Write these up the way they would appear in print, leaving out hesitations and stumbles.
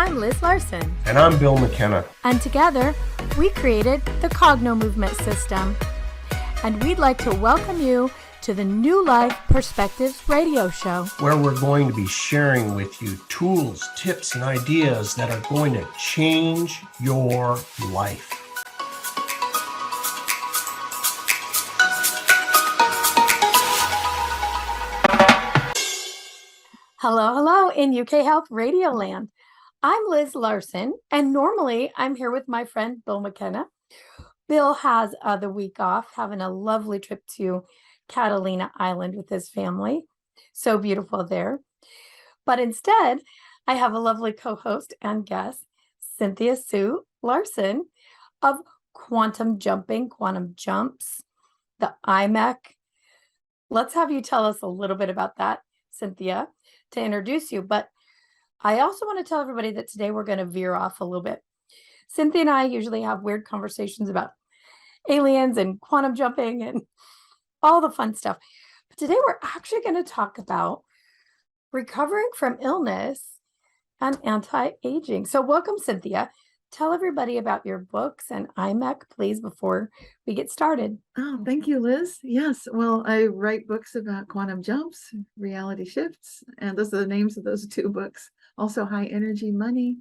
I'm Liz Larson. And I'm Bill McKenna. And together, we created the Cognomovement system. And we'd like to welcome you to the New Life Perspectives radio show, where we're going to be sharing with you tools, tips, and ideas that are going to change your life. Hello in UK Health Radio Land. I'm Liz Larson, and normally I'm here with my friend Bill McKenna. Bill has the week off, having a lovely trip to Catalina Island with his family. So beautiful there. But instead, I have a lovely co-host and guest, Cynthia Sue Larson of Quantum Jumps, the IMEC. Let's have you tell us a little bit about that, Cynthia, to introduce you. But I also want to tell everybody that today we're going to veer off a little bit. Cynthia and I usually have weird conversations about aliens and quantum jumping and all the fun stuff. But today we're actually going to talk about recovering from illness and anti-aging. So welcome, Cynthia. Tell everybody about your books and IMEC, please, before we get started. Oh, thank you, Liz. Yes, well, I write books about quantum jumps, reality shifts, and those are the names of those two books. Also, High Energy Money.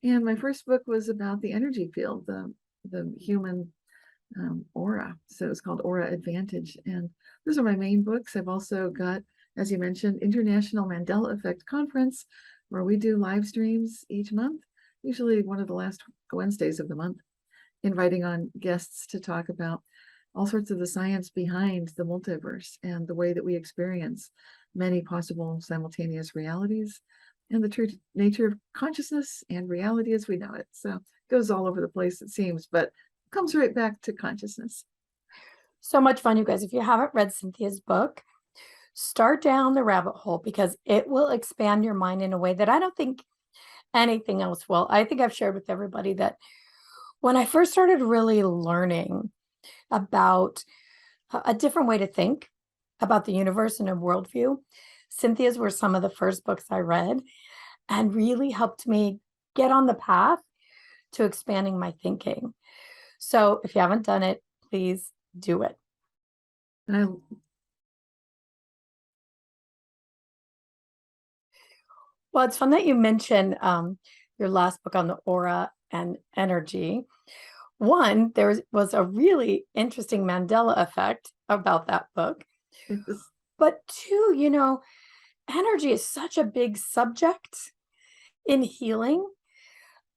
And my first book was about the energy field, the human aura. So it's called Aura Advantage. And those are my main books. I've also got, as you mentioned, International Mandela Effect Conference, where we do live streams each month, usually one of the last Wednesdays of the month, inviting on guests to talk about all sorts of the science behind the multiverse and the way that we experience many possible simultaneous realities and the true nature of consciousness and reality as we know it. So it goes all over the place, it seems, but comes right back to consciousness. So much fun, you guys. If you haven't read Cynthia's book, start down the rabbit hole because it will expand your mind in a way that I don't think anything else will. I think I've shared with everybody that when I first started really learning about a different way to think about the universe and a worldview, Cynthia's were some of the first books I read and really helped me get on the path to expanding my thinking. So if you haven't done it, please do it. And Well, it's fun that you mentioned your last book on the aura and energy. One, there was a really interesting Mandela effect about that book. But two, energy is such a big subject in healing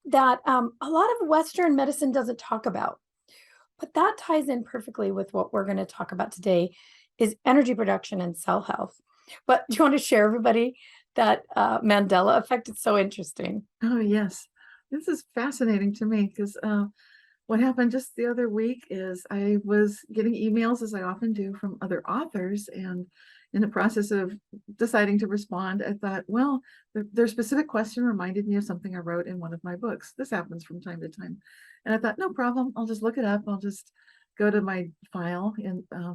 that a lot of Western medicine doesn't talk about. But that ties in perfectly with what we're going to talk about today is energy production and cell health. But do you want to share everybody that Mandela effect? It's so interesting. Oh, yes. This is fascinating to me because what happened just the other week is I was getting emails, as I often do, from other authors. And in the process of deciding to respond, I thought, well, their specific question reminded me of something I wrote in one of my books. This happens from time to time. And I thought, no problem. I'll just look it up. I'll just go to my file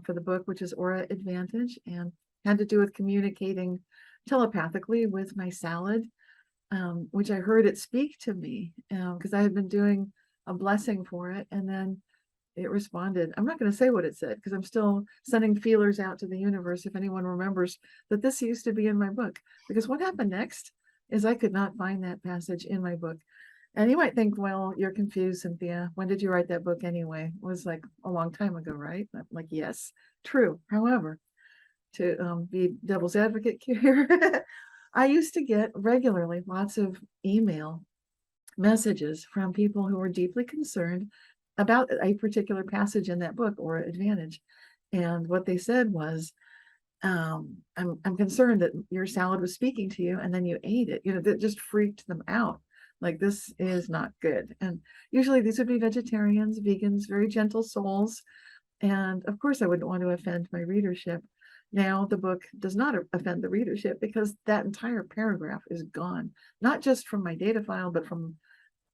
for the book, which is Aura Advantage, and had to do with communicating telepathically with my salad, which I heard it speak to me because I had been doing a blessing for it. And then it responded. I'm not going to say what it said because I'm still sending feelers out to the universe if anyone remembers that this used to be in my book. Because what happened next is I could not find that passage in my book. And you might think, well, you're confused, Cynthia. When did you write that book anyway? It was like a long time ago, right? I'm like, yes, true. However, to be devil's advocate here, I used to get regularly lots of email messages from people who were deeply concerned about a particular passage in that book, Aura Advantage. And what they said was, I'm concerned that your salad was speaking to you and then you ate it. That just freaked them out. Like, this is not good. And usually these would be vegetarians, vegans, very gentle souls. And of course I wouldn't want to offend my readership. Now the book does not offend the readership because that entire paragraph is gone, not just from my data file, but from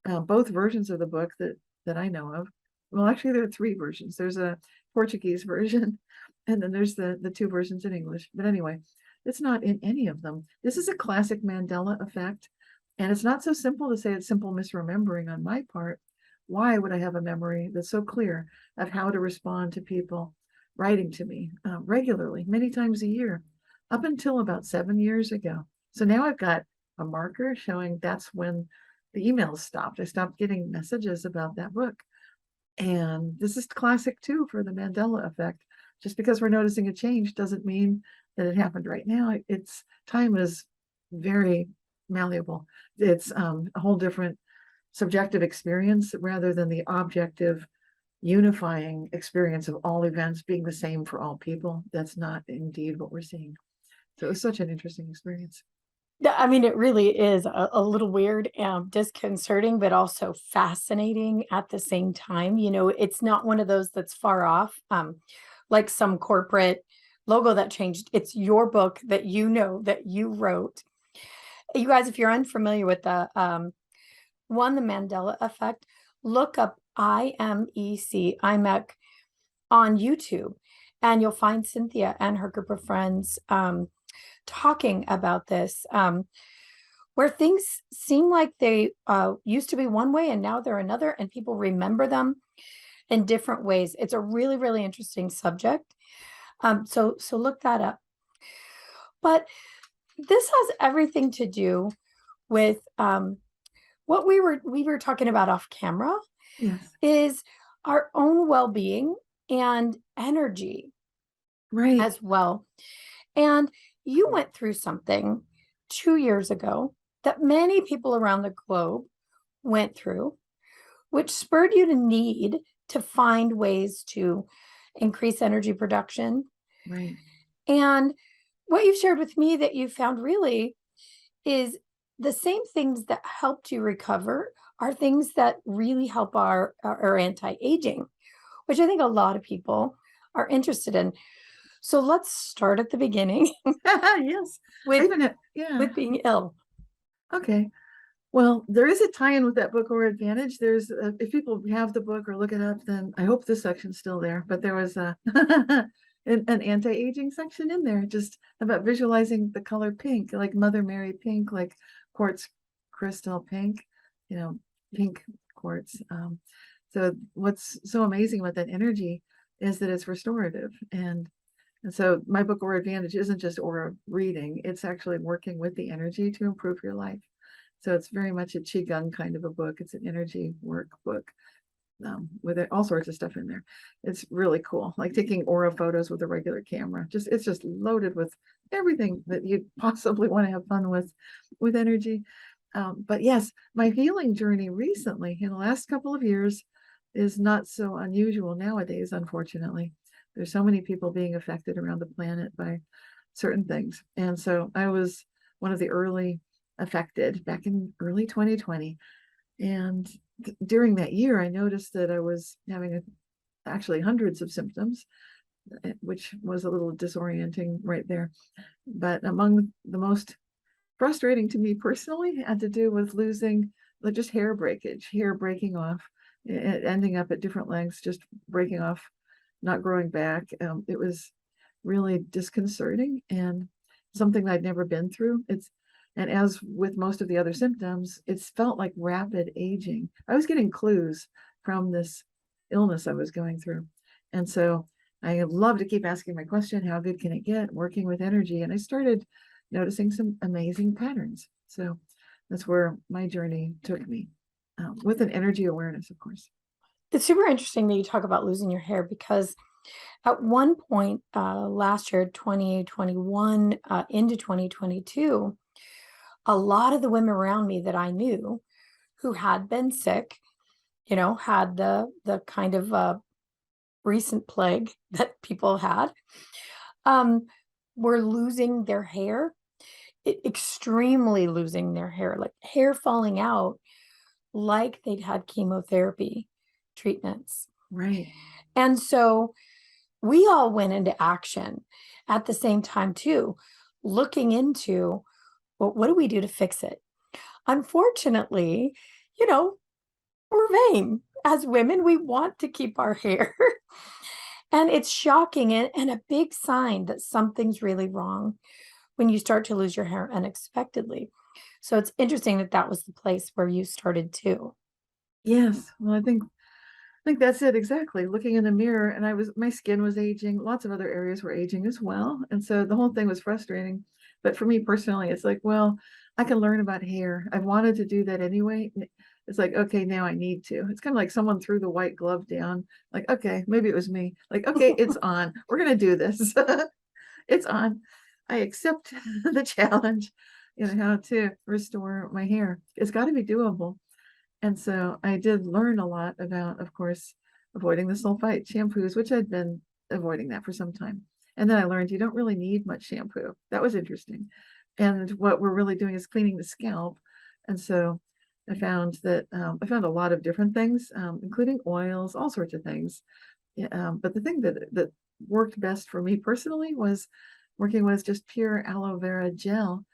both versions of the book that I know of. Well, actually, there are three versions. There's a Portuguese version, and then there's the two versions in English. But anyway, it's not in any of them. This is a classic Mandela effect. And it's not so simple to say it's simple misremembering on my part. Why would I have a memory that's so clear of how to respond to people writing to me regularly, many times a year, up until about 7 years ago? So now I've got a marker showing that's when the emails stopped. I stopped getting messages about that book. And this is classic too for the Mandela effect. Just because we're noticing a change doesn't mean that it happened right now. It's time is very malleable. It's a whole different subjective experience rather than the objective unifying experience of all events being the same for all people. That's not indeed what we're seeing. So it was such an interesting experience. Yeah, I mean, it really is a little weird and disconcerting, but also fascinating at the same time. You know, it's not one of those that's far off, like some corporate logo that changed. It's your book that you know that you wrote. You guys, if you're unfamiliar with the the Mandela effect, look up IMEC on YouTube, and you'll find Cynthia and her group of friends talking about this, where things seem like they used to be one way and now they're another, and people remember them in different ways. It's a really, really interesting subject. So look that up. But this has everything to do with what we were talking about off camera. Yes. Is our own well-being and energy, right, as well. And you went through something 2 years ago that many people around the globe went through, which spurred you to need to find ways to increase energy production. right. And what you've shared with me that you found really is the same things that helped you recover are things that really help our anti-aging, which I think a lot of people are interested in. So let's start at the beginning. Yes. with Yeah. with being ill. Okay. Well, there is a tie-in with that book or advantage. There's if people have the book or look it up, then I hope this section's still there. But there was a an anti-aging section in there, just about visualizing the color pink, like Mother Mary pink, like quartz crystal pink, pink quartz. So what's so amazing about that energy is that it's restorative. And so my book Aura Advantage isn't just aura reading, it's actually working with the energy to improve your life. So it's very much a Qigong kind of a book. It's an energy workbook with all sorts of stuff in there. It's really cool, like taking aura photos with a regular camera. It's just loaded with everything that you'd possibly want to have fun with energy. But yes, my healing journey recently in the last couple of years is not so unusual nowadays, unfortunately. There's so many people being affected around the planet by certain things. And so I was one of the early affected back in early 2020. And during that year, I noticed that I was having actually hundreds of symptoms, which was a little disorienting right there. But among the most frustrating to me personally had to do with losing just hair breakage, hair breaking off, ending up at different lengths, just breaking off, not growing back. It was really disconcerting and something I'd never been through. And as with most of the other symptoms, it's felt like rapid aging. I was getting clues from this illness I was going through. And so I love to keep asking my question, how good can it get, working with energy? And I started noticing some amazing patterns. So that's where my journey took me, with an energy awareness, of course. It's super interesting that you talk about losing your hair, because at one point last year, 2021 into 2022, a lot of the women around me that I knew who had been sick, had the kind of recent plague that people had, were losing their hair, extremely losing their hair, like hair falling out, like they'd had chemotherapy treatments. Right. And so we all went into action at the same time too, looking into, well, what do we do to fix it? Unfortunately, we're vain. As women, we want to keep our hair. And it's shocking and a big sign that something's really wrong when you start to lose your hair unexpectedly. So it's interesting that that was the place where you started too. Yes. Well, I think that's it exactly. Looking in the mirror, and my skin was aging. Lots of other areas were aging as well, and so the whole thing was frustrating. But for me personally, it's like, well, I can learn about hair. I've wanted to do that anyway. It's like, okay, now I need to. It's kind of like someone threw the white glove down. Like, okay, maybe it was me. Like, okay, it's on. We're gonna do this. It's on. I accept the challenge. How to restore my hair. It's got to be doable. And so I did learn a lot about, of course, avoiding the sulfite shampoos, which I'd been avoiding that for some time. And then I learned you don't really need much shampoo. That was interesting. And what we're really doing is cleaning the scalp. And so I found a lot of different things, including oils, all sorts of things. Yeah, but the thing that worked best for me personally was working with just pure aloe vera gel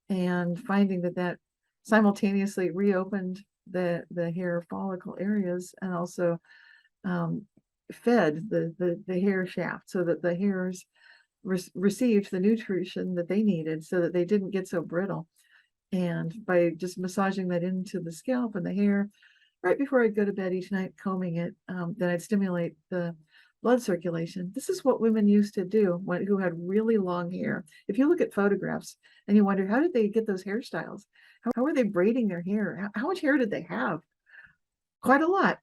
and finding that simultaneously reopened the hair follicle areas and also um, fed the hair shaft so that the hairs received the nutrition that they needed so that they didn't get so brittle. And by just massaging that into the scalp and the hair right before I'd go to bed each night, combing it, then I'd stimulate the blood circulation. This is what women used to do who had really long hair. If you look at photographs and you wonder, how did they get those hairstyles? How were they braiding their hair? How much hair did they have? Quite a lot.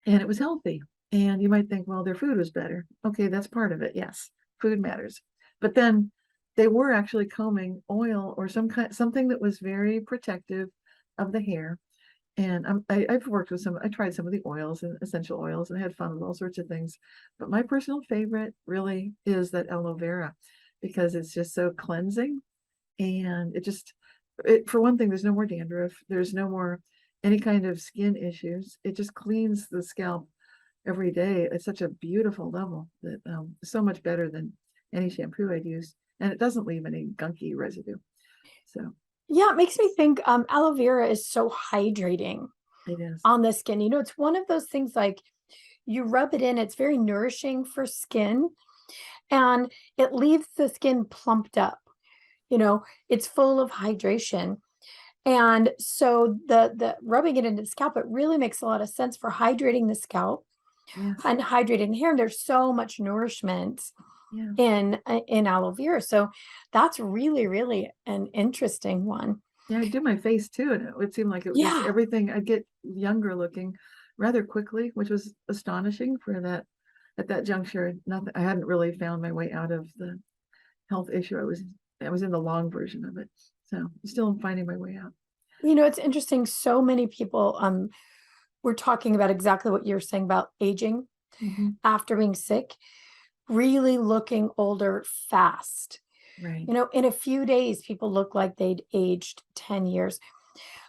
And it was healthy. And you might think, well, their food was better. Okay, that's part of it. Yes, food matters. But then they were actually combing oil or something that was very protective of the hair. And I've worked with I tried some of the oils and essential oils and had fun with all sorts of things. But my personal favorite really is that aloe vera because it's just so cleansing. And for one thing, there's no more dandruff. There's no more any kind of skin issues. It just cleans the scalp every day at such a beautiful level that so much better than any shampoo I'd use. And it doesn't leave any gunky residue. So Yeah, it makes me think aloe vera is so hydrating it is. on the skin. It's one of those things like you rub it in, it's very nourishing for skin and it leaves the skin plumped up. It's full of hydration. And so the rubbing it into the scalp, it really makes a lot of sense for hydrating the scalp Yes. and hydrating the hair. And there's so much nourishment Yeah. in aloe vera. So that's really, really an interesting one. Yeah, I do my face too, and it would seem like it was Yeah. everything. I'd get younger looking rather quickly, which was astonishing for that at that juncture. Nothing, I hadn't really found my way out of the health issue. I was in the long version of it. So still finding my way out. It's interesting. So many people were talking about exactly what you're saying about aging Mhm. after being sick, really looking older fast. Right, In a few days, people look like they'd aged 10 years.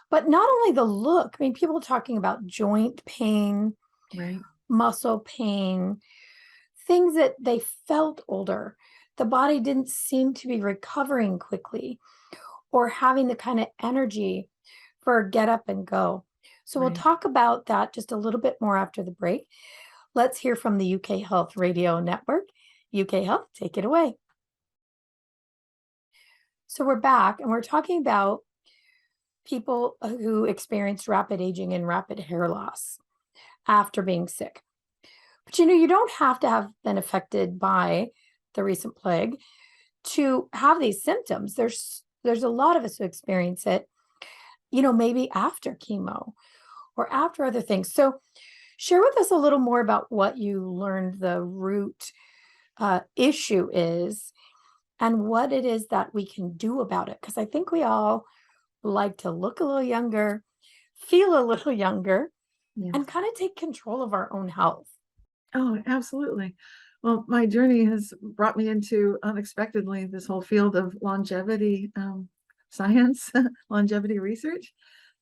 But not only the look, I mean, people talking about joint pain, right, muscle pain, things that they felt older. The body didn't seem to be recovering quickly or having the kind of energy for get up and go. So we'll right. talk about that just a little bit more after the break. Let's hear from the UK Health Radio Network. UK Health, take it away. So we're back and we're talking about people who experienced rapid aging and rapid hair loss after being sick. But you don't have to have been affected by the recent plague to have these symptoms. There's a lot of us who experience it, maybe after chemo or after other things. So share with us a little more about what you learned the root issue is and what it is that we can do about it. Because I think we all like to look a little younger, feel a little younger, Yes. and kind of take control of our own health. Oh, absolutely. Well, my journey has brought me into unexpectedly this whole field of longevity science, longevity research.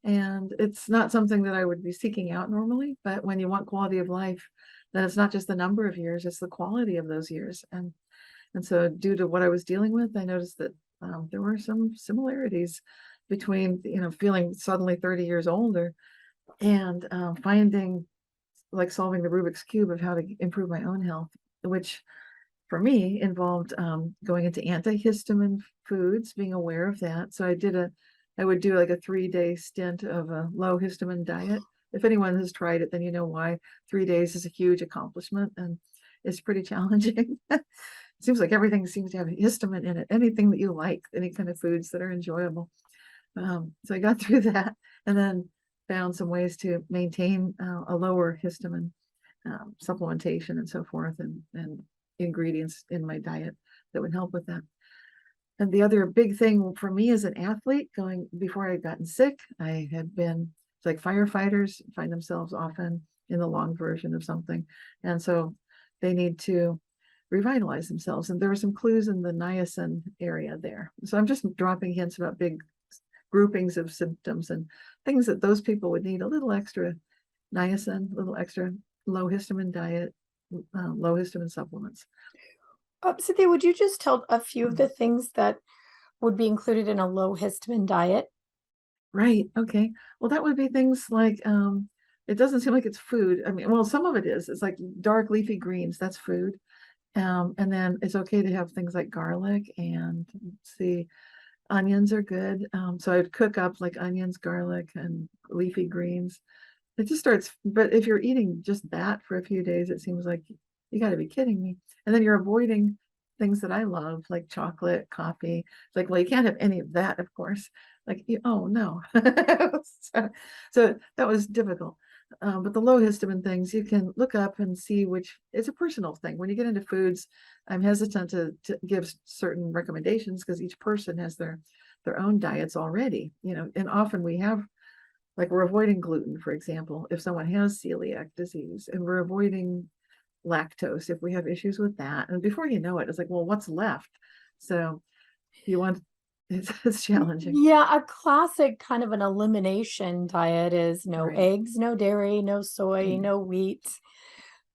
And it's not something that I would be seeking out normally, but when you want quality of life, then it's not just the number of years, it's the quality of those years. And so due to what I was dealing with, I noticed that there were some similarities between, feeling suddenly 30 years older and finding like solving the Rubik's Cube of how to improve my own health, which for me involved going into antihistamine foods, being aware of that. So I I would do like a 3-day stint of a low histamine diet. If anyone has tried it, then you know why 3 days is a huge accomplishment and it's pretty challenging. It seems like everything seems to have histamine in it, anything that you like, any kind of foods that are enjoyable. So I got through that and then found some ways to maintain a lower histamine supplementation and so forth, and ingredients in my diet that would help with that. And the other big thing for me as an athlete, going before I had gotten sick, I had been like firefighters find themselves often in the long version of something. And so they need to revitalize themselves. And there were some clues in the niacin area there. So I'm just dropping hints about big groupings of symptoms and things that those people would need: a little extra niacin, a little extra low histamine diet, low histamine supplements. Cynthia, would you just tell a few of the things that would be included in a low histamine diet? Right. Okay. Well, that would be things like, it doesn't seem like it's food. I mean, well, some of it is. It's like dark leafy greens. That's food. And then it's okay to have things like garlic and, let's see, onions are good. So I'd cook up like onions, garlic, and leafy greens. It just starts, but if you're eating just that for a few days, it seems like you got to be kidding me. And then you're avoiding things that I love, like chocolate, coffee. It's like, well, you can't have any of that, of course. Like, oh no. So that was difficult. But the low histamine things, you can look up and see which, it's a personal thing. When you get into foods, I'm hesitant to give certain recommendations because each person has their own diets already, and often we have, like, we're avoiding gluten, for example, if someone has celiac disease, and we're avoiding lactose if we have issues with that. And before you know it, it's like, well, what's left? So you want, it's challenging. Yeah, a classic kind of an elimination diet is no Right. eggs, no dairy, no soy, Mm. no wheat,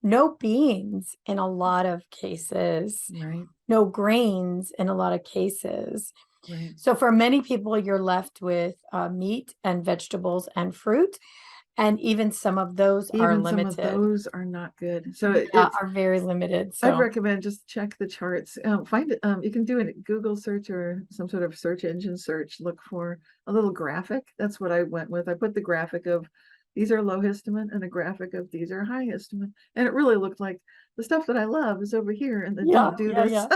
no beans in a lot of cases, Right. no grains in a lot of cases. Right. So for many people, you're left with meat and vegetables and fruit, and even some of those are Even some of limited. those are not good. So Yeah, are very limited. I'd So recommend just check the charts. Find it. You can do a Google search or some sort of search engine search. Look for a little graphic. That's what I went with. I put the graphic of these are low histamine and a graphic of these are high histamine, and it really looked like the stuff that I love is over here, and the yeah, don't do yeah, this. yeah.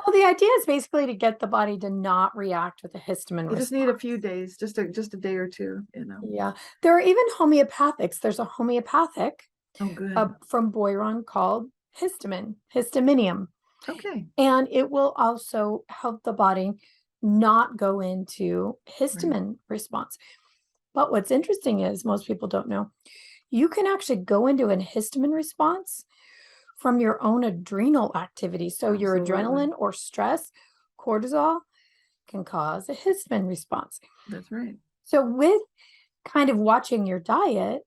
Well, the idea is basically to get the body to not react with a histamine You just response. need a few days, just a day or two. Yeah, there are even homeopathics. There's a homeopathic Oh, good. from Boiron called histaminium, Okay. and it will also help the body not go into Right. histamine response. But what's interesting is most people don't know you can actually go into a histamine response from your own adrenal activity. So your Absolutely. adrenaline or stress, cortisol, can cause a histamine response. That's right. So with kind of watching your diet,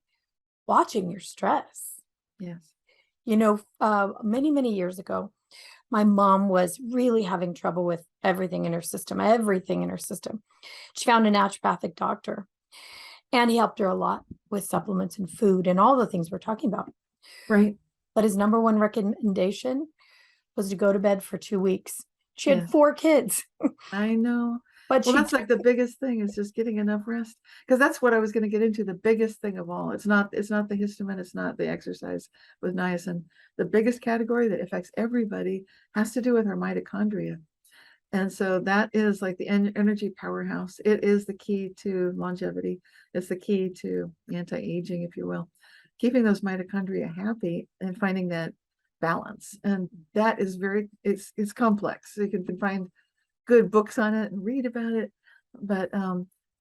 watching your stress, Yes. many, many years ago, my mom was really having trouble with everything in her system. She found a naturopathic doctor, and he helped her a lot with supplements and food and all the things we're talking about. Right. But his number one recommendation was to go to bed for 2 weeks. She had Yes. 4 kids, I know. but Well, she that's like the biggest thing is just getting enough rest. Because that's what I was going to get into. The biggest thing of all. It's not the histamine, it's not the exercise with niacin. The biggest category that affects everybody has to do with our mitochondria. And so that is like the energy powerhouse. It is the key to longevity. It's the key to anti-aging, if you will. Keeping those mitochondria happy and finding that balance. And that is it's complex. So you can find good books on it and read about it. But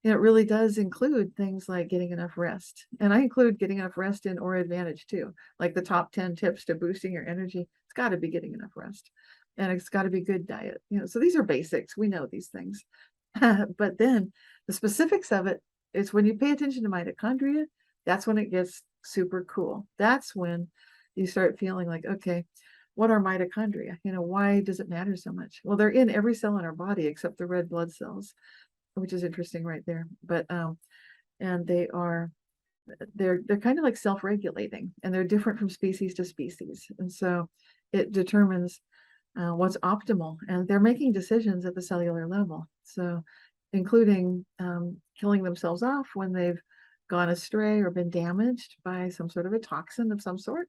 it really does include things like getting enough rest. And I include getting enough rest in Aura Advantage too. Like the top 10 tips to boosting your energy. It's got to be getting enough rest. And it's got to be good diet. So these are basics. We know these things. But then the specifics of it is when you pay attention to mitochondria, that's when it gets super cool. That's when you start feeling like, okay, what are mitochondria? Why does it matter so much? Well, they're in every cell in our body except the red blood cells, which is interesting right there. But and they're kind of like self-regulating, and they're different from species to species, and so it determines what's optimal, and they're making decisions at the cellular level. So including killing themselves off when they've gone astray or been damaged by some sort of a toxin of some sort,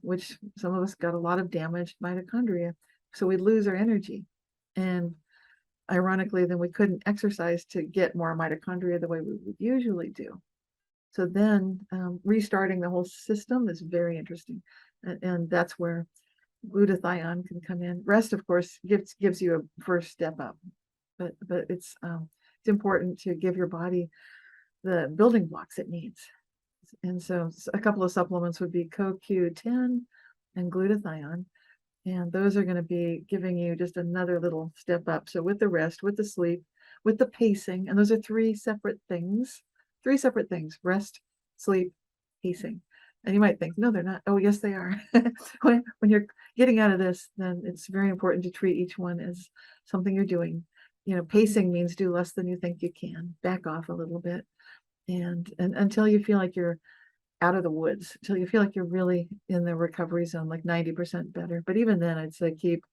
which some of us got a lot of damaged mitochondria. So we'd lose our energy. And ironically, then we couldn't exercise to get more mitochondria the way we would usually do. So then restarting the whole system is very interesting. And that's where glutathione can come in. Rest, of course, gives you a first step up. But it's important to give your body the building blocks it needs. And so a couple of supplements would be CoQ10 and glutathione. And those are going to be giving you just another little step up. So with the rest, with the sleep, with the pacing, and those are three separate things, rest, sleep, pacing. And you might think, no, they're not. Oh, yes, they are. when you're getting out of this, then it's very important to treat each one as something you're doing. Pacing means do less than you think you can, back off a little bit. And until you feel like you're out of the woods, until you feel like you're really in the recovery zone, like 90% better. But even then, I'd say keep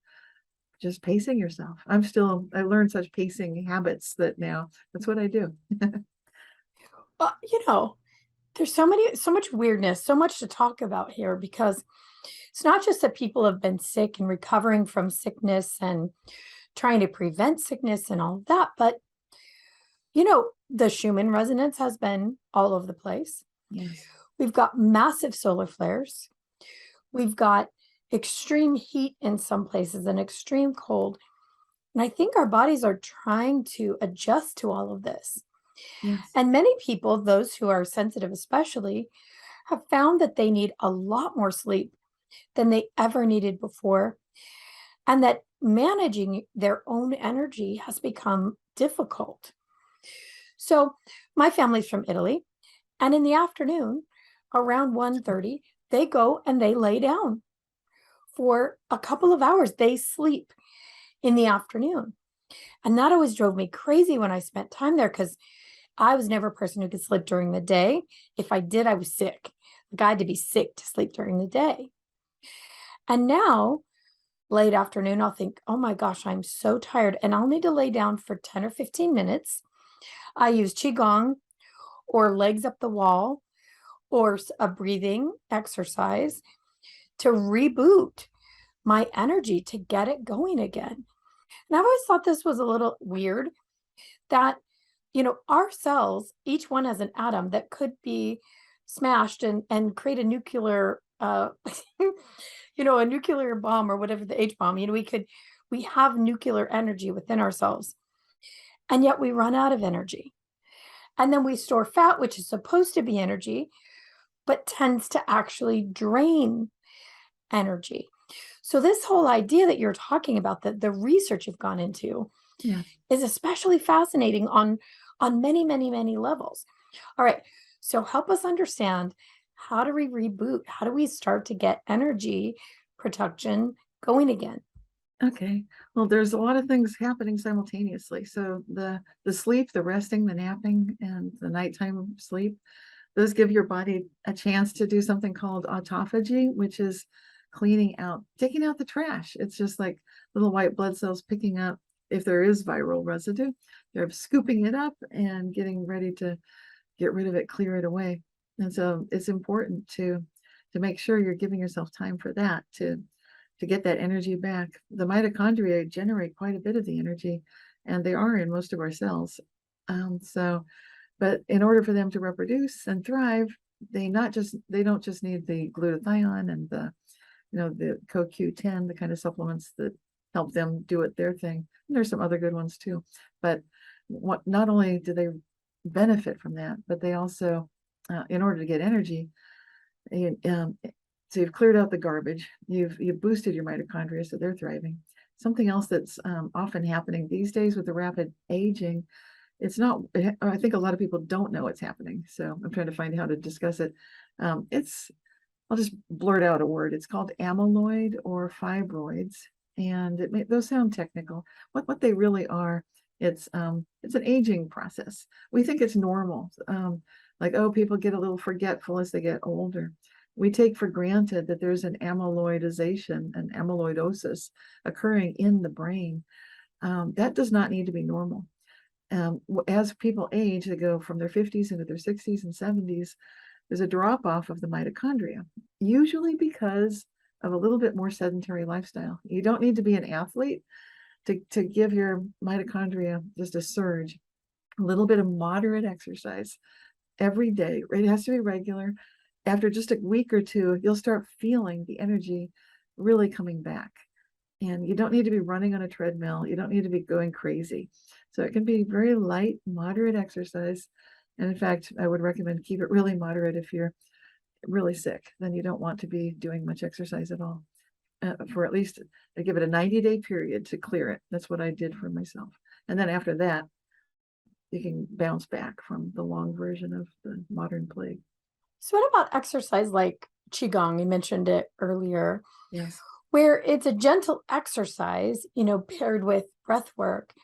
just pacing yourself. I learned such pacing habits that now that's what I do. Well, there's so much weirdness, so much to talk about here, because it's not just that people have been sick and recovering from sickness and trying to prevent sickness and all of that, but the Schumann resonance has been all over the place. Yes. We've got massive solar flares. We've got extreme heat in some places and extreme cold. And I think our bodies are trying to adjust to all of this. Yes. And many people, those who are sensitive especially, have found that they need a lot more sleep than they ever needed before, and that managing their own energy has become difficult. So my family's from Italy, and in the afternoon, around 1:30, they go and they lay down for a couple of hours. They sleep in the afternoon. And that always drove me crazy when I spent time there, because I was never a person who could sleep during the day. If I did, I was sick. I had to be sick to sleep during the day. And now, late afternoon, I'll think, oh my gosh, I'm so tired, and I'll need to lay down for 10 or 15 minutes. I use Qigong or legs up the wall or a breathing exercise to reboot my energy, to get it going again. And I've always thought this was a little weird, that, our cells, each one has an atom that could be smashed and create a nuclear, a nuclear bomb, or whatever, the H bomb. We have nuclear energy within ourselves. And yet we run out of energy. And then we store fat, which is supposed to be energy, but tends to actually drain energy. So this whole idea that you're talking about, the research you've gone into, is especially fascinating on many, many, many levels. All right. So help us understand, how do we reboot? How do we start to get energy production going again? Okay. Well, there's a lot of things happening simultaneously. So the sleep, the resting, the napping, and the nighttime sleep, those give your body a chance to do something called autophagy, which is taking out the trash. It's just like little white blood cells picking up, if there is viral residue, they're scooping it up and getting ready to get rid of it, clear it away. And so it's important to make sure you're giving yourself time for that, to get that energy back. The mitochondria generate quite a bit of the energy, and they are in most of our cells. But in order for them to reproduce and thrive, they don't just need the glutathione and the CoQ10, the kind of supplements that help them do their thing. And there's some other good ones too. But not only do they benefit from that, but they also, in order to get energy, so you've cleared out the garbage, you've boosted your mitochondria, so they're thriving. Something else that's often happening these days with the rapid aging, I think a lot of people don't know it's happening. So I'm trying to find how to discuss it. I'll just blurt out a word. It's called amyloid or fibroids. And those sound technical. What they really are, it's an aging process. We think it's normal. Like, oh, people get a little forgetful as they get older. We take for granted that there's an amyloidization, an amyloidosis occurring in the brain. That does not need to be normal. as people age, they go from their 50s into their 60s and 70s, there's a drop off of the mitochondria, usually because of a little bit more sedentary lifestyle. You don't need to be an athlete to give your mitochondria just a surge. A little bit of moderate exercise every day. It has to be regular. After just a week or two, you'll start feeling the energy really coming back. And you don't need to be running on a treadmill. You don't need to be going crazy. So it can be very light, moderate exercise. And in fact, I would recommend keep it really moderate if you're really sick. Then you don't want to be doing much exercise at all. For at least, I give it a 90-day period to clear it. That's what I did for myself. And then after that, you can bounce back from the long version of the modern plague. So what about exercise like Qigong? You mentioned it earlier. Yes. Where it's a gentle exercise, paired with breath work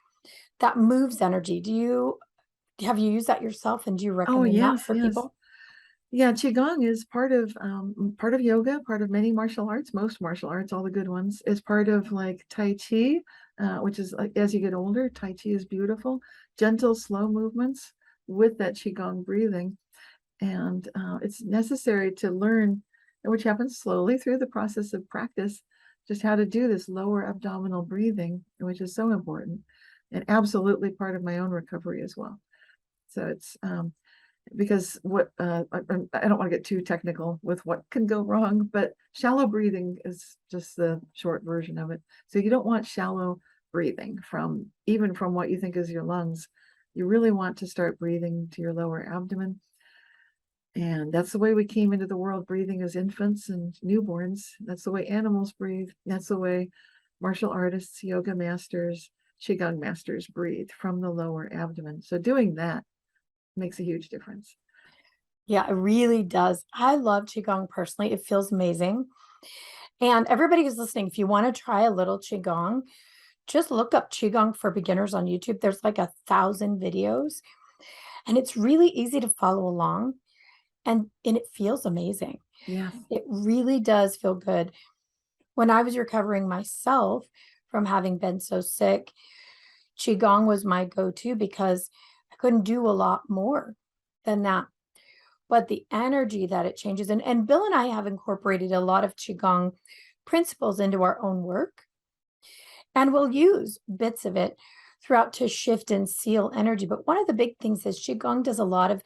that moves energy. Have you used that yourself, and do you recommend that for people? Yeah, Qigong is part of yoga, part of many martial arts, most martial arts, all the good ones. It's part of like Tai Chi, which is like, as you get older, Tai Chi is beautiful, gentle, slow movements with that Qigong breathing. And it's necessary to learn, which happens slowly through the process of practice, just how to do this lower abdominal breathing, which is so important and absolutely part of my own recovery as well. So it's because what I don't want to get too technical with what can go wrong, but shallow breathing is just the short version of it. So you don't want shallow breathing even from what you think is your lungs. You really want to start breathing to your lower abdomen. And that's the way we came into the world, breathing as infants and newborns. That's the way animals breathe. That's the way martial artists, yoga masters, Qigong masters breathe, from the lower abdomen. So doing that makes a huge difference. Yeah, it really does. I love Qigong personally. It feels amazing. And everybody who's listening, if you want to try a little Qigong, just look up Qigong for beginners on YouTube. There's like 1,000 videos, and it's really easy to follow along. And it feels amazing. Yes. It really does feel good. When I was recovering myself from having been so sick, Qigong was my go-to because I couldn't do a lot more than that. But the energy that it changes, and Bill and I have incorporated a lot of Qigong principles into our own work, and we'll use bits of it throughout to shift and seal energy. But one of the big things is Qigong does a lot of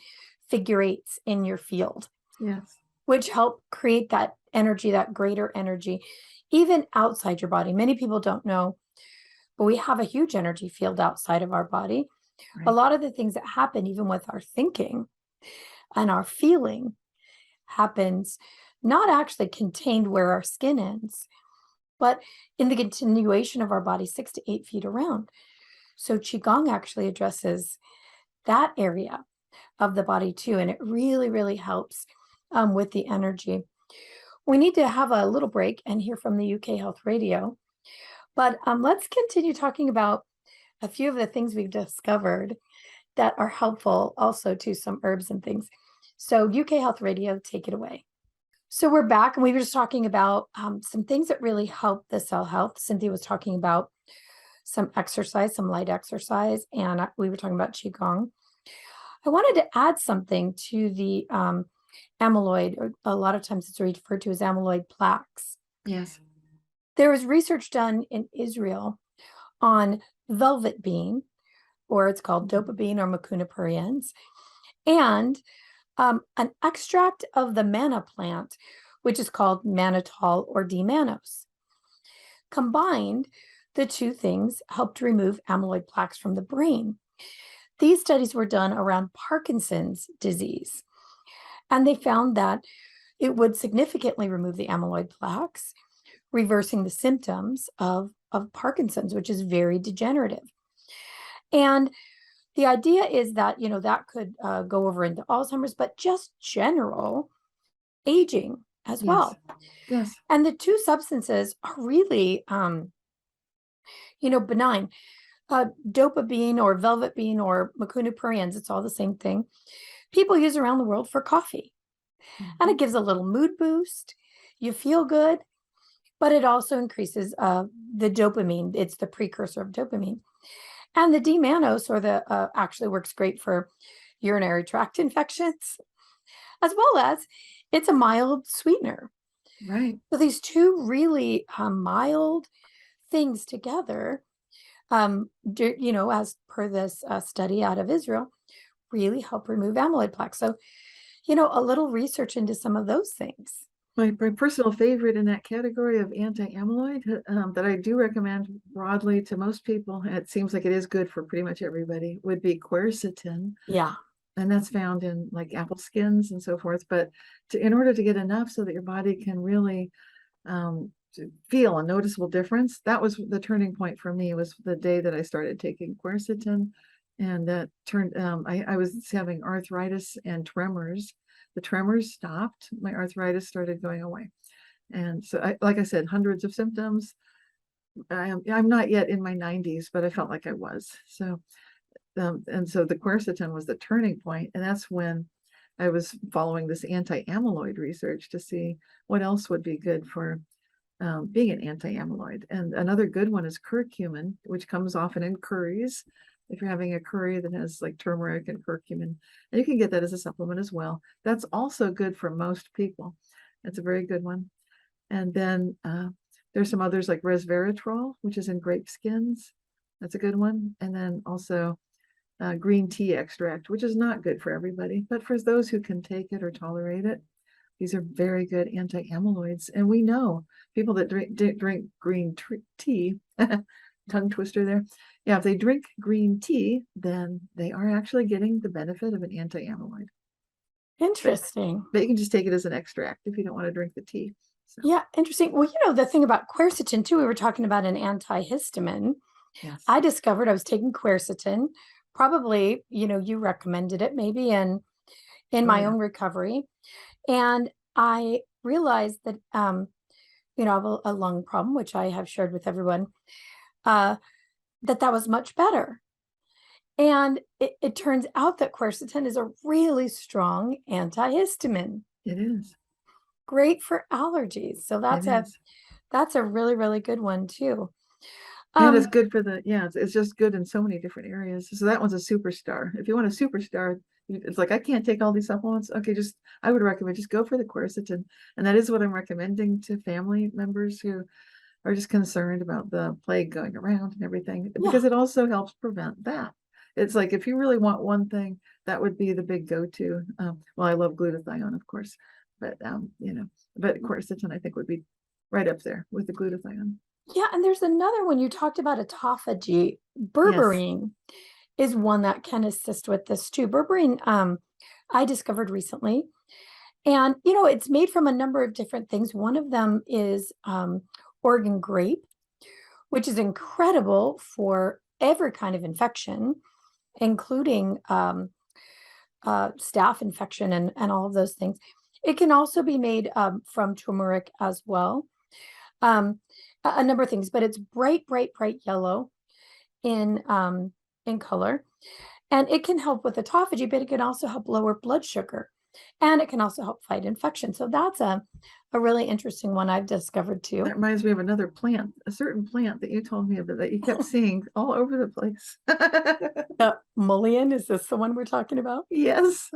figure eights in your field, yes, which help create that energy, that greater energy, even outside your body. Many people don't know, but we have a huge energy field outside of our body. right. A lot of the things that happen, even with our thinking and our feeling, happens not actually contained where our skin ends, but in the continuation of our body 6 to 8 feet around. So Qigong actually addresses that area of the body too, and it really, really helps with the energy. We need to have a little break and hear from the UK Health Radio, but let's continue talking about a few of the things we've discovered that are helpful also to some herbs and things. So UK Health Radio, take it away. So we're back, and we were just talking about some things that really help the cell health. Cynthia was talking about some exercise, some light exercise, and we were talking about Qigong. I wanted to add something to the amyloid, or a lot of times it's referred to as amyloid plaques. Yes. There was research done in Israel on velvet bean, or it's called dopa bean or mucuna pruriens, and an extract of the manna plant, which is called mannitol or D-mannose. Combined, the two things helped remove amyloid plaques from the brain. These studies were done around Parkinson's disease, and they found that it would significantly remove the amyloid plaques, reversing the symptoms of Parkinson's, which is very degenerative. And the idea is that, that could go over into Alzheimer's, but just general aging as well. Yes. And the two substances are really, benign. Dopa bean or velvet bean or mucuna pruriens, it's all the same thing. People use around the world for coffee. And it gives a little mood boost. You feel good, but it also increases the dopamine. It's the precursor of dopamine. And the D-mannose, or the actually works great for urinary tract infections, as well as it's a mild sweetener. Right. So these two really mild things together, as per this study out of Israel, really help remove amyloid plaque. So, a little research into some of those things. My personal favorite in that category of anti-amyloid that I do recommend broadly to most people, and it seems like it is good for pretty much everybody, would be quercetin. Yeah. And that's found in like apple skins and so forth. But in order to get enough so that your body can really feel a noticeable difference, that was the turning point for me, was the day that I started taking quercetin. And that turned, I was having arthritis and tremors. The tremors stopped. My arthritis started going away. And so, like I said, hundreds of symptoms. I'm not yet in my 90s, but I felt like I was. So, and so the quercetin was the turning point. And that's when I was following this anti-amyloid research to see what else would be good for being an anti-amyloid. And another good one is curcumin, which comes often in curries. If you're having a curry that has like turmeric and curcumin, and you can get that as a supplement as well. That's also good for most people. It's a very good one. And then there's some others like resveratrol, which is in grape skins. That's a good one. And then also green tea extract, which is not good for everybody, but for those who can take it or tolerate it, these are very good anti-amyloids. And we know people that drink green tea, tongue twister there. Yeah, if they drink green tea, then they are actually getting the benefit of an anti-amyloid. Interesting. But you can just take it as an extract if you don't want to drink the tea. So. Yeah, interesting. Well, the thing about quercetin too, we were talking about an antihistamine. Yes. I discovered I was taking quercetin, probably, you recommended it maybe in my own recovery. And I realized that, I have a lung problem, which I have shared with everyone, that was much better. And it turns out that quercetin is a really strong antihistamine. It is. Great for allergies. So that's a really, really good one too. And it's good for it's just good in so many different areas. So that one's a superstar. If you want a superstar, it's like, I can't take all these supplements. Okay, I would recommend just go for the quercetin. And that is what I'm recommending to family members who are just concerned about the plague going around and everything, because it also helps prevent that. It's like, if you really want one thing, that would be the big go-to. Well, I love glutathione, of course, but but quercetin I think would be right up there with the glutathione. Yeah, and there's another one you talked about, autophagy. Berberine is one that can assist with this too. Berberine, I discovered recently, and it's made from a number of different things. One of them is Oregon grape, which is incredible for every kind of infection, including staph infection and all of those things. It can also be made from turmeric as well. A number of things, but it's bright, bright, bright yellow in color, and it can help with autophagy, but it can also help lower blood sugar, and it can also help fight infection. So that's a really interesting one I've discovered too. That reminds me of another plant, a certain plant that you told me about that you kept seeing all over the place. Mullion, is this the one we're talking about? Yes.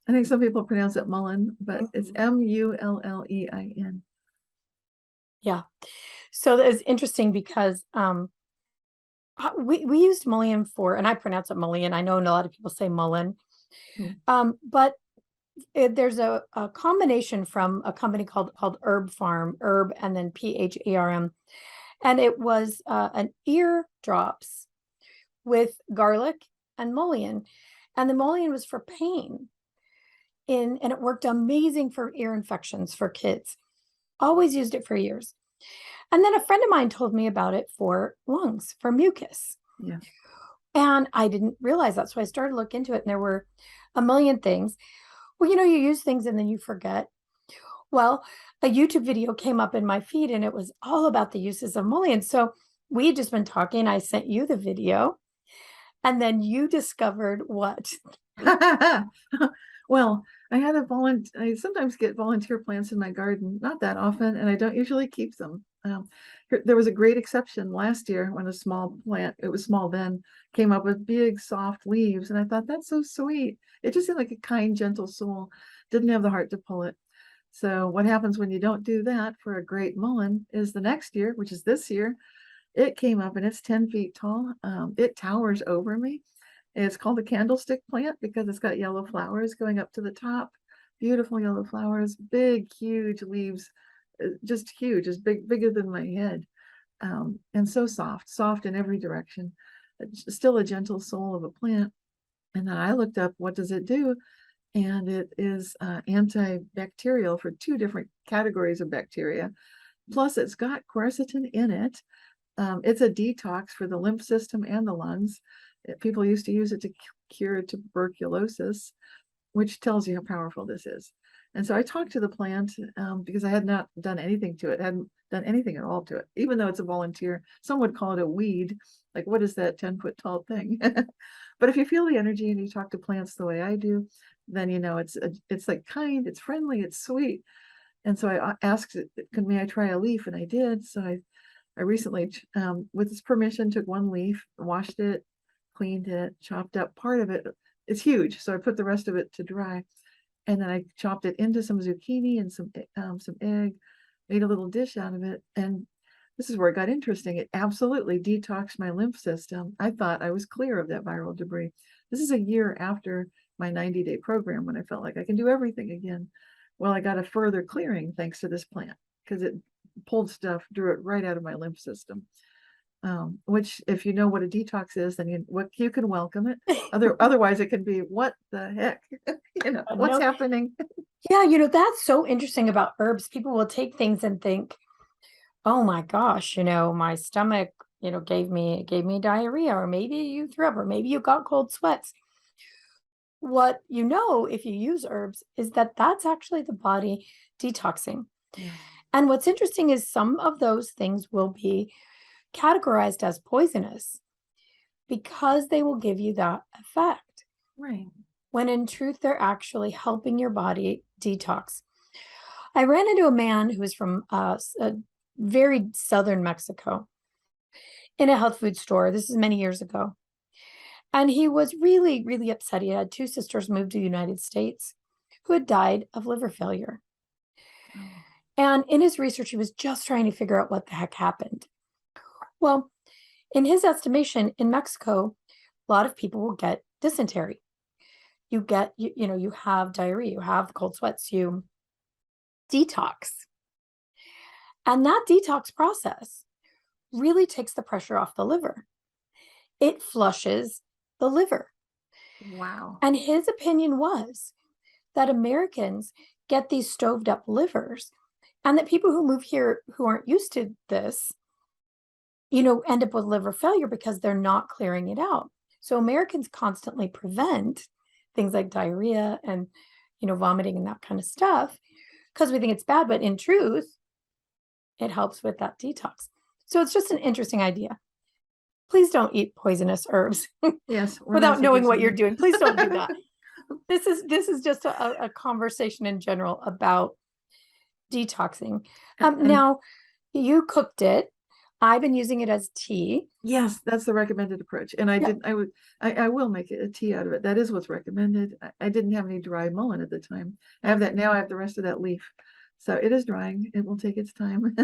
I think some people pronounce it mullein, but it's Mullein. Yeah. So that is interesting because we used Mullion for, and I pronounce it Mullion. I know a lot of people say Mullen, but there's a combination from a company called Herb Farm, Herb and then PHARM, and it was an ear drops with garlic and Mullion, and the Mullion was for pain, and it worked amazing for ear infections for kids. Always used it for years. And then a friend of mine told me about it for lungs, for mucus. Yeah. And I didn't realize that. So I started to look into it, and there were a million things. Well, you use things and then you forget. Well, a YouTube video came up in my feed, and it was all about the uses of Mullion. So we had just been talking. I sent you the video, and then you discovered what? Well, I sometimes get volunteer plants in my garden, not that often, and I don't usually keep them. There was a great exception last year when a small plant, it was small then, came up with big, soft leaves. And I thought, that's so sweet. It just seemed like a kind, gentle soul. Didn't have the heart to pull it. So what happens when you don't do that for a great mullein is the next year, which is this year, it came up and it's 10 feet tall. It towers over me. It's called a candlestick plant because it's got yellow flowers going up to the top. Beautiful yellow flowers, big, huge leaves, just huge, as bigger than my head. And so soft in every direction. Still a gentle soul of a plant. And then I looked up, what does it do? And it is antibacterial for 2 different categories of bacteria. Plus, it's got quercetin in it. It's a detox for the lymph system and the lungs. People used to use it to cure tuberculosis, which tells you how powerful this is. And so I talked to the plant because I had not done anything to it, hadn't done anything at all to it, even though it's a volunteer. Some would call it a weed. Like, what is that 10-foot tall thing? But if you feel the energy and you talk to plants the way I do, then you know it's like kind, it's friendly, it's sweet. And so I asked, may I try a leaf? And I did. So I recently, with his permission, took 1 leaf, washed it, cleaned it, chopped up part of it. It's huge. So I put the rest of it to dry. And then I chopped it into some zucchini and some egg, made a little dish out of it. And this is where it got interesting. It absolutely detoxed my lymph system. I thought I was clear of that viral debris. This is a year after my 90-day program when I felt like I can do everything again. Well, I got a further clearing thanks to this plant because it pulled stuff, drew it right out of my lymph system. Which, if you know what a detox is, then you can welcome it. Otherwise, it can be, what the heck? What's happening? Yeah, that's so interesting about herbs. People will take things and think, oh my gosh, my stomach, gave me diarrhea, or maybe you threw up, or maybe you got cold sweats. What if you use herbs is that that's actually the body detoxing. Yeah. And what's interesting is some of those things will be categorized as poisonous because they will give you that effect. Right. When in truth, they're actually helping your body detox. I ran into a man who was from a very southern Mexico in a health food store. This is many years ago. And he was really, really upset. He had 2 sisters moved to the United States who had died of liver failure. Oh. And in his research, he was just trying to figure out what the heck happened. Well, in his estimation, in Mexico, a lot of people will get dysentery. You get, you have diarrhea, you have cold sweats, you detox. And that detox process really takes the pressure off the liver. It flushes the liver. Wow. And his opinion was that Americans get these stoved up livers, and that people who move here who aren't used to this, end up with liver failure because they're not clearing it out. So Americans constantly prevent things like diarrhea and, vomiting and that kind of stuff because we think it's bad, but in truth, it helps with that detox. So it's just an interesting idea. Please don't eat poisonous herbs. Yes. Without knowing what you're doing. Please don't do that. This is just a conversation in general about detoxing. Now, you cooked it. I've been using it as tea. Yes, that's the recommended approach. And I will make a tea out of it. That is what's recommended. I didn't have any dry mullein at the time. I have that now. I have the rest of that leaf. So it is drying. It will take its time.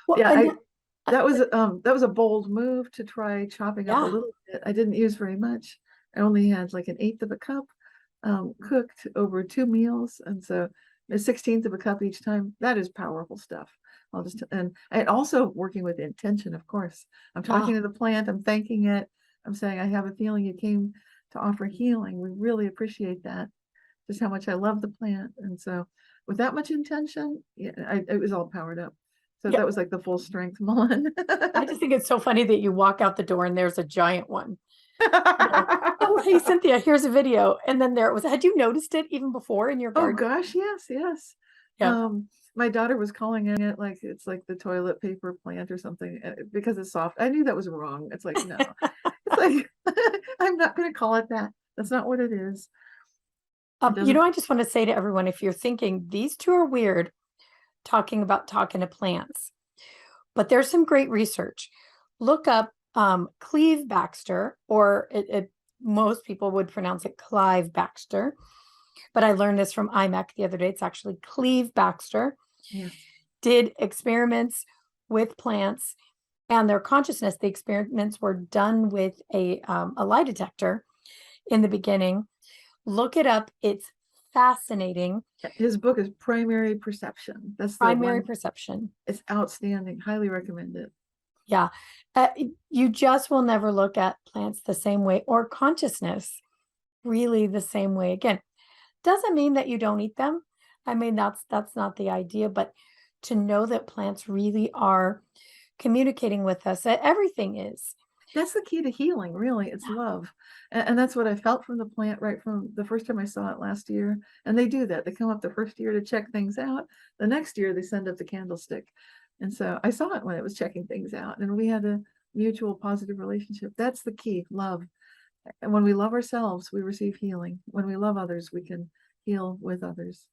Well, yeah, that was a bold move to try chopping up a little bit. I didn't use very much. I only had like 1/8 of a cup cooked over 2 meals. And so 1/16 of a cup each time. That is powerful stuff. And also working with intention, of course. I'm talking to the plant, I'm thanking it. I'm saying, I have a feeling you came to offer healing. We really appreciate that. Just how much I love the plant. And so with that much intention, it was all powered up. So that was like the full strength mullein. I just think it's so funny that you walk out the door and there's a giant one. Oh, hey, Cynthia, here's a video. And then there it was. Had you noticed it even before in your garden? Oh gosh, yes. Yeah. My daughter was calling it like it's like the toilet paper plant or something because it's soft. I knew that was wrong. It's like, no, it's like, I'm not going to call it that. That's not what it is. I just want to say to everyone, if you're thinking these 2 are weird, talking to plants, But there's some great research. Look up Cleve Baxter, or most people would pronounce it Clive Baxter. But I learned this from IMEC the other day. It's actually Cleve Baxter. Yes. Did experiments with plants and their consciousness. The experiments were done with a lie detector in the beginning. Look it up. It's fascinating. His book is Primary Perception. That's the Primary one. Perception. It's outstanding. Highly recommend it. Yeah. You just will never look at plants the same way, or consciousness really the same way. Again, doesn't mean that you don't eat them. I mean, that's not the idea, but to know that plants really are communicating with us, that everything is. That's the key to healing, really. It's love. And that's what I felt from the plant right from the first time I saw it last year. And they do that. They come up the first year to check things out. The next year, they send up the candlestick. And so I saw it when it was checking things out. And we had a mutual positive relationship. That's the key, love. And when we love ourselves, we receive healing. When we love others, we can heal with others.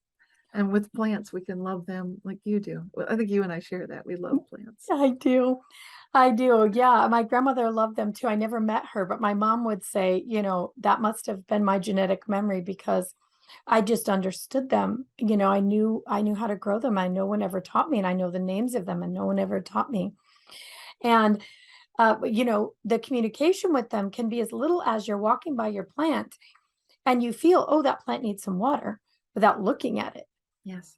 And with plants, we can love them like you do. I think you and I share that. We love plants. I do. Yeah. My grandmother loved them too. I never met her, but my mom would say, that must have been my genetic memory, because I just understood them. I knew how to grow them. No one ever taught me, and I know the names of them, and no one ever taught me. And the communication with them can be as little as you're walking by your plant and you feel, oh, that plant needs some water, without looking at it. Yes.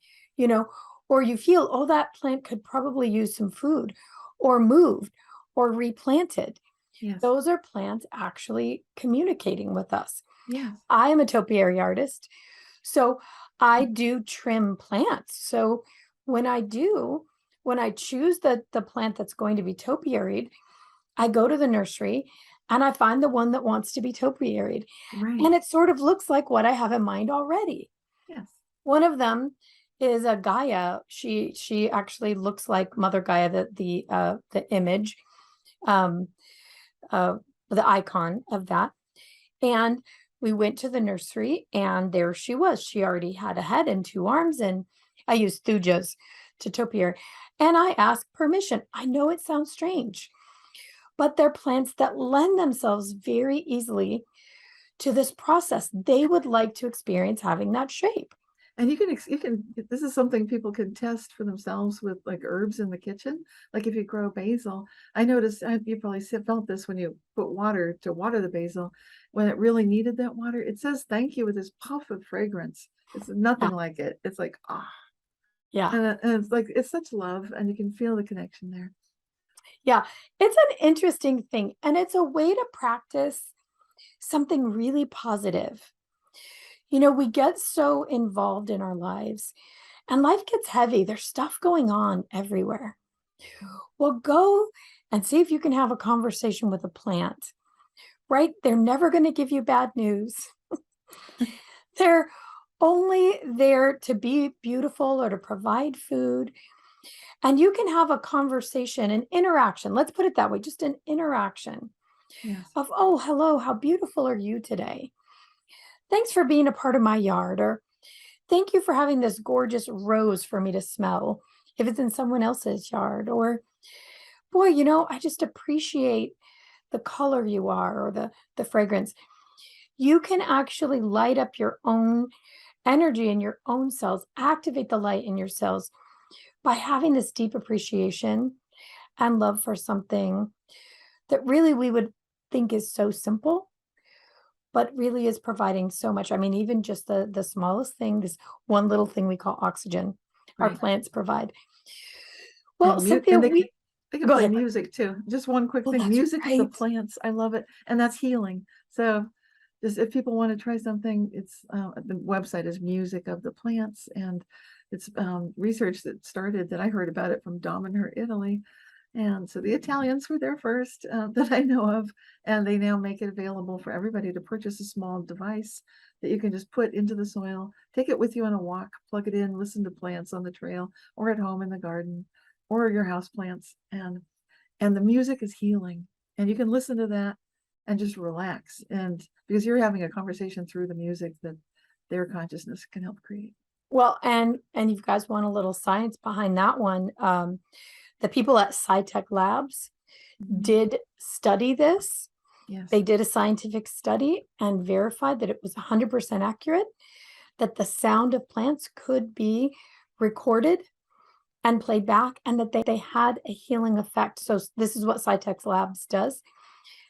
Or you feel, oh, that plant could probably use some food, or moved, or replanted. Yes. Those are plants actually communicating with us. Yes. I am a topiary artist, so I do trim plants. So when I choose the plant that's going to be topiaried, I go to the nursery and I find the one that wants to be topiaried. Right. And it sort of looks like what I have in mind already. Yes. One of them is a Gaia. She actually looks like Mother Gaia, the image, the icon of that. And we went to the nursery, and there she was. She already had a head and two arms, and I used thujas to topiary. And I asked permission. I know it sounds strange, but they're plants that lend themselves very easily to this process. They would like to experience having that shape. And you can, this is something people can test for themselves with like herbs in the kitchen. Like if you grow basil, I noticed, you probably felt this when you put water to water the basil, when it really needed that water, it says thank you with this puff of fragrance. It's nothing like it. It's like, Yeah. And it's like, it's such love, and you can feel the connection there. Yeah. It's an interesting thing. And it's a way to practice something really positive. We get so involved in our lives, and life gets heavy. There's stuff going on everywhere. Well, go and see if you can have a conversation with a plant, right? They're never going to give you bad news. They're only there to be beautiful or to provide food. And you can have a conversation, an interaction. Let's put it that way, just an interaction of, oh, hello, how beautiful are you today? Thanks for being a part of my yard, or thank you for having this gorgeous rose for me to smell if it's in someone else's yard, or boy, I just appreciate the color you are, or the fragrance. You can actually light up your own energy in your own cells, activate the light in your cells by having this deep appreciation and love for something that really we would think is so simple, but really is providing so much. I mean, even just the smallest thing, this one little thing we call oxygen, our plants provide. Well, Cynthia, they can go play ahead. Music too. Just one quick thing. That's Music of the right. plants. I love it. And that's healing. So just if people want to try something, it's the website is Music of the Plants, and it's research that started, that I heard about it from Dominher, Italy. And so the Italians were there first that I know of, and they now make it available for everybody to purchase a small device that you can just put into the soil, take it with you on a walk, plug it in, listen to plants on the trail or at home in the garden or your house plants. And the music is healing, and you can listen to that and just relax. And because you're having a conversation through the music that their consciousness can help create. Well, and you guys want a little science behind that one. The people at SciTech Labs did study this. Yes. They did a scientific study and verified that it was 100% accurate, that the sound of plants could be recorded and played back, and that they had a healing effect. So this is what SciTech Labs does.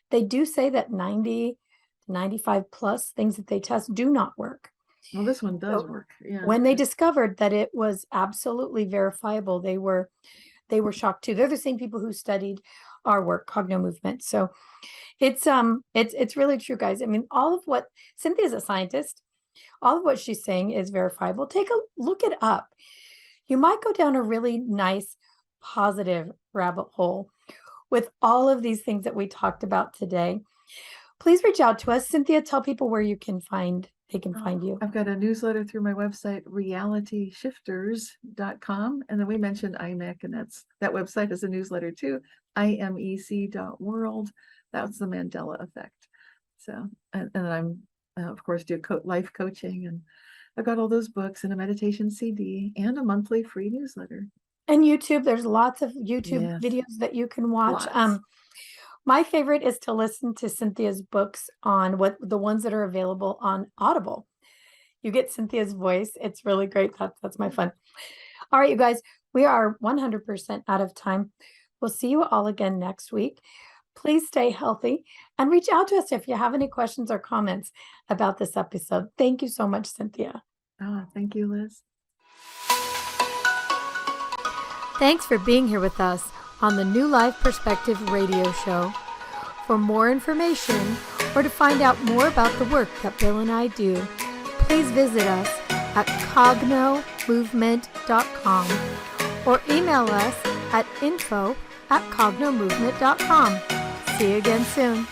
They do say that 90 to 95 plus things that they test do not work. Well, this one does work. Yeah. When they discovered that it was absolutely verifiable, they were shocked too. They're the same people who studied our work, Cognomovement. So it's really true, guys. I mean, all of what Cynthia's a scientist, all of what she's saying is verifiable. Take a look it up. You might go down a really nice, positive rabbit hole with all of these things that we talked about today. Please reach out to us. Cynthia, tell people where they can find you. I've got a newsletter through my website, realityshifters.com. And then we mentioned IMEC, and that website is a newsletter too, imec.world. That's the Mandela effect. So, and then I'm, of course, do life coaching, and I've got all those books and a meditation CD and a monthly free newsletter. And YouTube, there's lots of YouTube videos that you can watch. My favorite is to listen to Cynthia's books on the ones that are available on Audible. You get Cynthia's voice. It's really great. That's my fun. All right, you guys, we are 100% out of time. We'll see you all again next week. Please stay healthy and reach out to us if you have any questions or comments about this episode. Thank you so much, Cynthia. Thank you, Liz. Thanks for being here with us on the New Life Perspective radio show. For more information or to find out more about the work that Bill and I do, please visit us at cognomovement.com or email us at info@cognomovement.com. See you again soon.